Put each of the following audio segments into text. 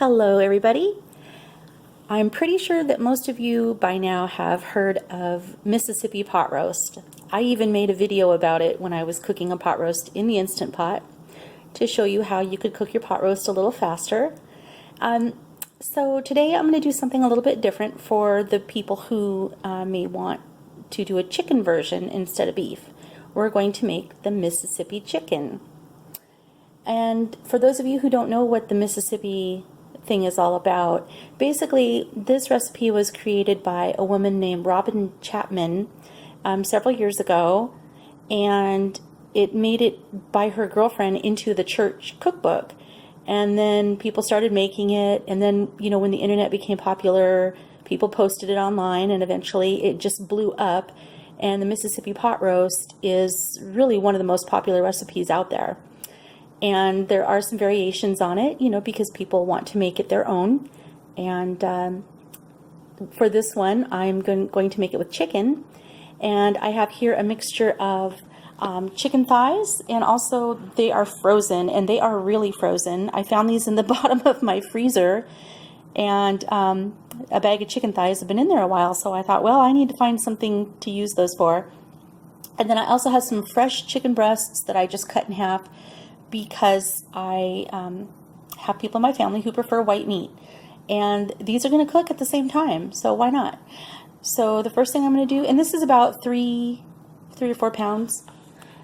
Hello everybody. I'm pretty sure that most of you by now have heard of Mississippi pot roast. I even made a video about it when I was cooking a pot roast in the Instant Pot to show you how you could cook your pot roast a little faster. So today I'm going to do something a little bit different for the people who may want to do a chicken version instead of beef. We're going to make the Mississippi chicken. And for those of you who don't know what the Mississippi thing is all about, basically this recipe was created by a woman named Robin Chapman several years ago, and it made it by her girlfriend into the church cookbook. And then people started making it, and then, you know, when the internet became popular, people posted it online, and eventually it just blew up. And the Mississippi pot roast is really one of the most popular recipes out there. And there are some variations on it, you know, because people want to make it their own. And for this one, I'm going to make it with chicken. And I have here a mixture of chicken thighs, and also they are frozen, and they are really frozen. I found these in the bottom of my freezer, and a bag of chicken thighs have been in there a while, so I thought, well, I need to find something to use those for. And then I also have some fresh chicken breasts that I just cut in half, because I have people in my family who prefer white meat, and these are going to cook at the same time, so why not? So the first thing I'm going to do, and this is about three or 4 pounds,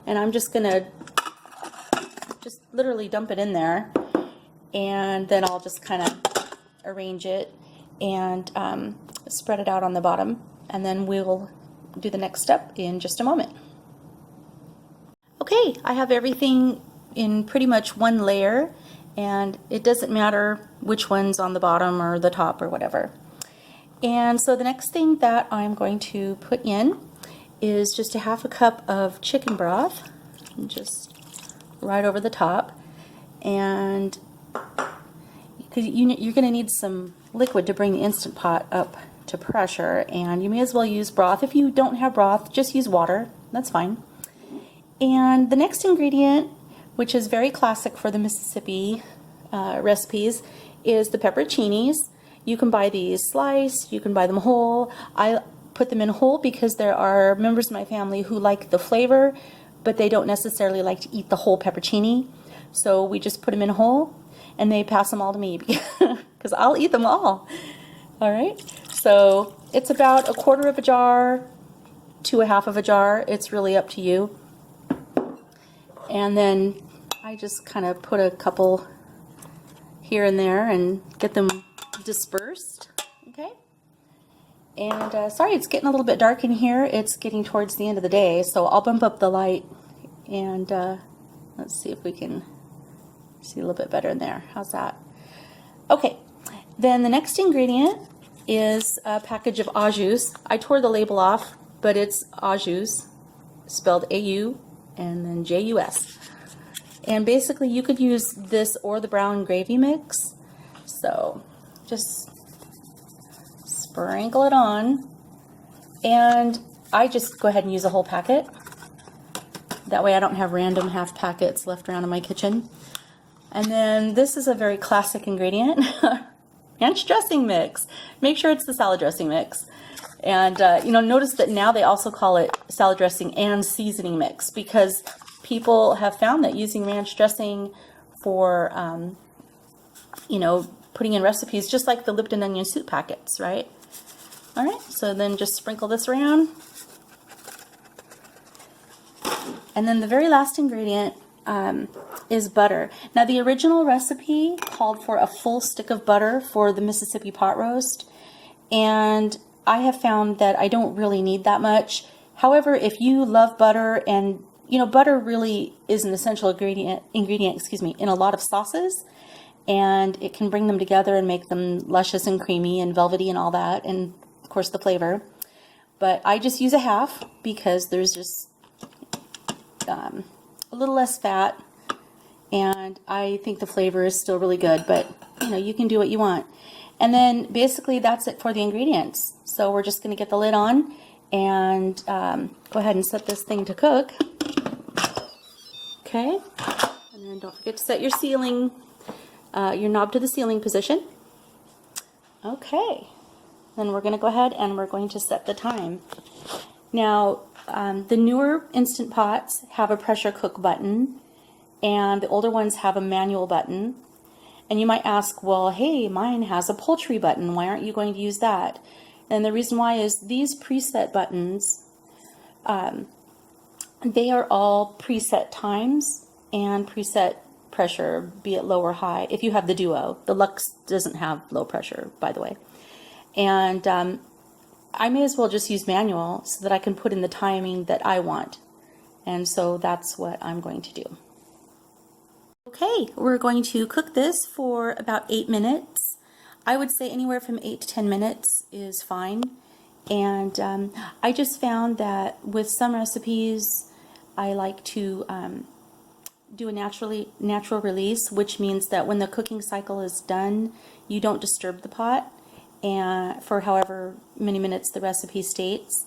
and I'm just going to just literally dump it in there, and then I'll just kind of arrange it and spread it out on the bottom, and then we'll do the next step in just a moment. Okay, I have everything in pretty much one layer, and it doesn't matter which one's on the bottom or the top or whatever. And so the next thing that I'm going to put in is just a half a cup of chicken broth, just right over the top. And because you're going to need some liquid to bring the Instant Pot up to pressure, and you may as well use broth. If you don't have broth, just use water, that's fine. And the next ingredient, which is very classic for the Mississippi recipes, is the pepperoncinis. You can buy these sliced, you can buy them whole. I put them in whole because there are members of my family who like the flavor, but they don't necessarily like to eat the whole pepperoncini. So we just put them in whole, and they pass them all to me because I'll eat them all. All right, so it's about 1/4 of a jar to 1/2 of a jar. It's really up to you. And then I just kind of put a couple here and there and get them dispersed. Okay. And sorry, it's getting a little bit dark in here. It's getting towards the end of the day, so I'll bump up the light, and let's see if we can see a little bit better in there. How's that? Okay. Then the next ingredient is a package of au jus. I tore the label off, but it's au jus, spelled A-U and then J-U-S. And basically you could use this or the brown gravy mix. So just sprinkle it on, and I just go ahead and use a whole packet. That way I don't have random half packets left around in my kitchen. And then this is a very classic ingredient, ranch dressing mix. Make sure it's the salad dressing mix. And you know, notice that now they also call it salad dressing and seasoning mix, because people have found that using ranch dressing for, you know, putting in recipes, just like the Lipton onion soup packets, right? All right, so then just sprinkle this around. And then the very last ingredient is butter. Now, the original recipe called for a full stick of butter for the Mississippi pot roast, and I have found that I don't really need that much. However, if you love butter, and you know, butter really is an essential ingredient, in a lot of sauces, and it can bring them together and make them luscious and creamy and velvety and all that, and of course the flavor. But I just use a half because there's just a little less fat, and I think the flavor is still really good, but you know, you can do what you want. And then basically that's it for the ingredients. So we're just going to get the lid on and go ahead and set this thing to cook. Okay, and then don't forget to set your sealing your knob to the sealing position. Okay, then we're going to go ahead and we're going to set the time. Now, the newer Instant Pots have a pressure cook button, and the older ones have a manual button. And you might ask, well, hey, mine has a poultry button. Why aren't you going to use that? And the reason why is these preset buttons, they are all preset times and preset pressure, be it low or high, if you have the Duo. The Lux doesn't have low pressure, by the way. And I may as well just use manual so that I can put in the timing that I want. And so that's what I'm going to do. Okay, we're going to cook this for about 8 minutes. I would say anywhere from 8 to 10 minutes is fine. And I just found that with some recipes, I like to do a natural release, which means that when the cooking cycle is done, you don't disturb the pot and for however many minutes the recipe states.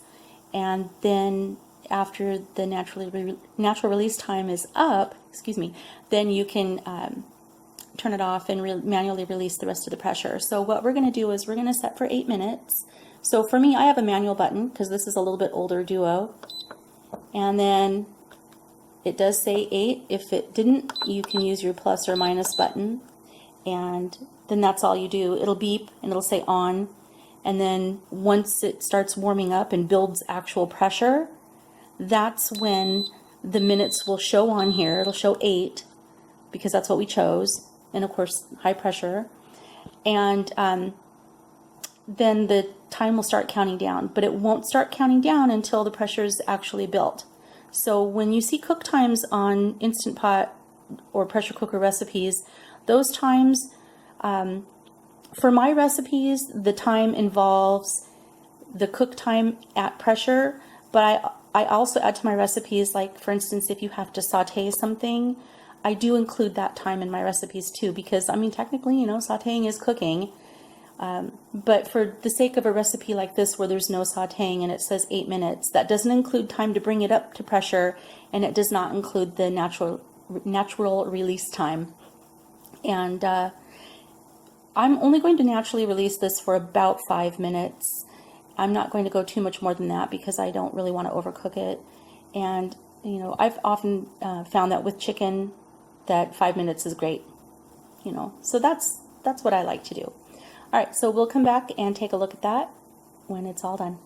And then after the natural release time is up, then you can turn it off and manually release the rest of the pressure. So what we're going to do is we're going to set for 8 minutes. So for me, I have a manual button because this is a little bit older Duo. And then it does say 8. If it didn't, you can use your plus or minus button. And then that's all you do. It'll beep and it'll say on. And then once it starts warming up and builds actual pressure, that's when the minutes will show on here. It'll show 8 because that's what we chose. And of course, high pressure. And then the time will start counting down, but it won't start counting down until the pressure is actually built. So when you see cook times on Instant Pot or pressure cooker recipes, those times, for my recipes, the time involves the cook time at pressure, but I also add to my recipes, like for instance, if you have to saute something, I do include that time in my recipes too, because I mean, technically, you know, sauteing is cooking. But for the sake of a recipe like this where there's no sauteing and it says 8 minutes, that doesn't include time to bring it up to pressure, and it does not include the natural release time. And I'm only going to naturally release this for about 5 minutes. I'm not going to go too much more than that because I don't really want to overcook it. And you know, I've often found that with chicken that 5 minutes is great. You know, so that's what I like to do. All right, so we'll come back and take a look at that when it's all done.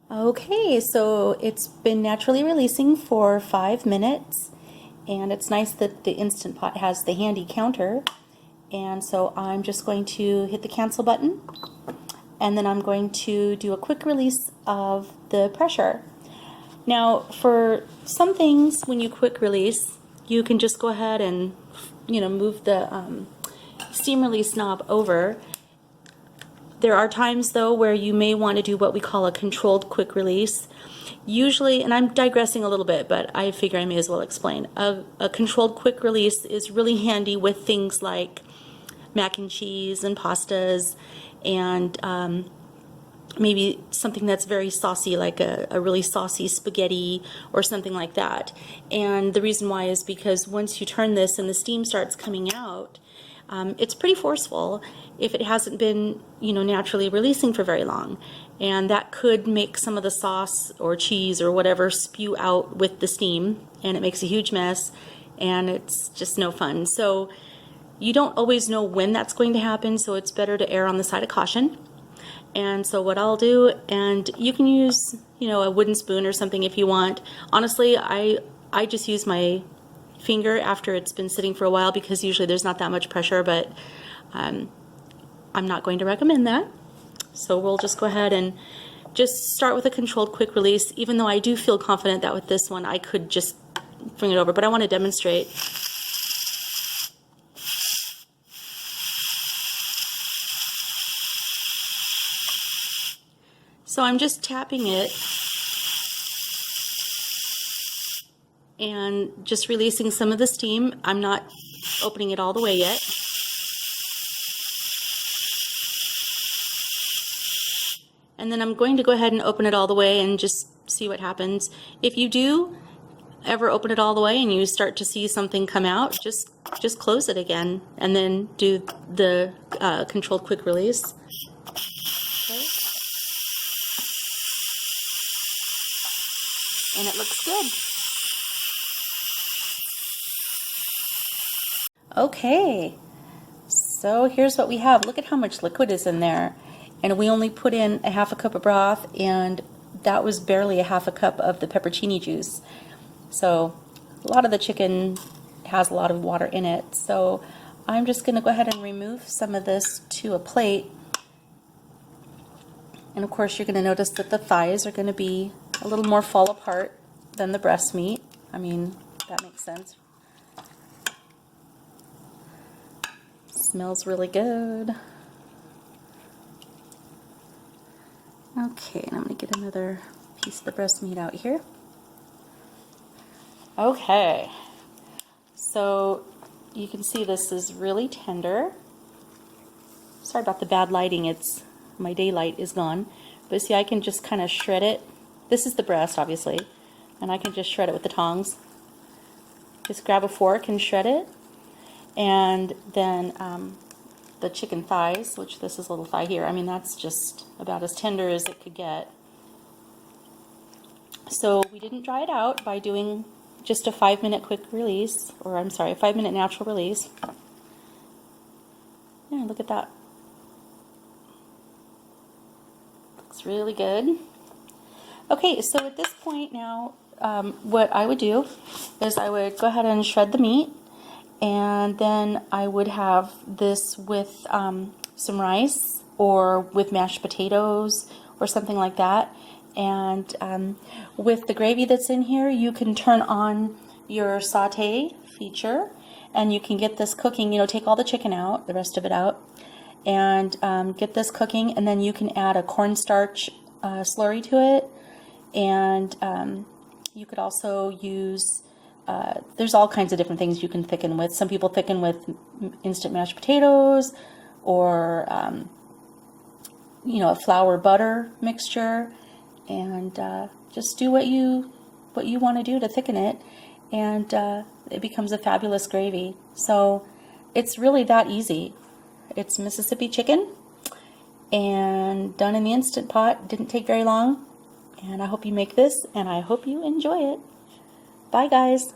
Okay, so it's been naturally releasing for 5 minutes, and it's nice that the Instant Pot has the handy counter. And so I'm just going to hit the cancel button, and then I'm going to do a quick release of the pressure. Now, for some things, when you quick release, you can just go ahead and, you know, move the steam release knob over. There are times though where you may want to do what we call a controlled quick release. Usually, and I'm digressing a little bit, but I figure I may as well explain. A controlled quick release is really handy with things like mac and cheese and pastas, and maybe something that's very saucy, like a really saucy spaghetti or something like that. And the reason why is because once you turn this and the steam starts coming out, it's pretty forceful if it hasn't been, you know, naturally releasing for very long. And that could make some of the sauce or cheese or whatever spew out with the steam, and it makes a huge mess, and it's just no fun. So you don't always know when that's going to happen, so it's better to err on the side of caution. And so what I'll do, and you can use, you know, a wooden spoon or something if you want. Honestly, I just use my finger after it's been sitting for a while because usually there's not that much pressure, but I'm not going to recommend that. So we'll just go ahead and just start with a controlled quick release, even though I do feel confident that with this one I could just bring it over, but I want to demonstrate. So I'm just tapping it and just releasing some of the steam. I'm not opening it all the way yet. And then I'm going to go ahead and open it all the way and just see what happens. If you do ever open it all the way and you start to see something come out, just just close it again and then do the controlled quick release. Okay. And it looks good. Okay, so here's what we have. Look at how much liquid is in there. And we only put in a half a cup of broth, and that was barely a half a cup of the peppercini juice. So a lot of the chicken has a lot of water in it. So I'm just going to go ahead and remove some of this to a plate. And of course you're going to notice that the thighs are going to be a little more fall apart than the breast meat. I mean, that makes sense. Smells really good. Okay, and I'm going to get another piece of the breast meat out here. Okay, so you can see this is really tender. Sorry about the bad lighting, my daylight is gone. But see, I can just kind of shred it. This is the breast, obviously, and I can just shred it with the tongs. Just grab a fork and shred it. And then the chicken thighs, which this is a little thigh here, I mean, that's just about as tender as it could get. So we didn't dry it out by doing just a 5-minute quick release, or I'm sorry, a 5-minute natural release. Yeah, look at that. Looks really good. Okay, so at this point now, what I would do is I would go ahead and shred the meat, and then I would have this with some rice or with mashed potatoes or something like that. And with the gravy that's in here, you can turn on your saute feature, and you can get this cooking, you know, take all the chicken out, the rest of it out, and get this cooking, and then you can add a cornstarch slurry to it. And you could also use, there's all kinds of different things you can thicken with. Some people thicken with instant mashed potatoes, or you know, a flour butter mixture, and just do what you want to do to thicken it, and it becomes a fabulous gravy. So it's really that easy. It's Mississippi chicken, and done in the Instant Pot. Didn't take very long, and I hope you make this, and I hope you enjoy it. Bye, guys.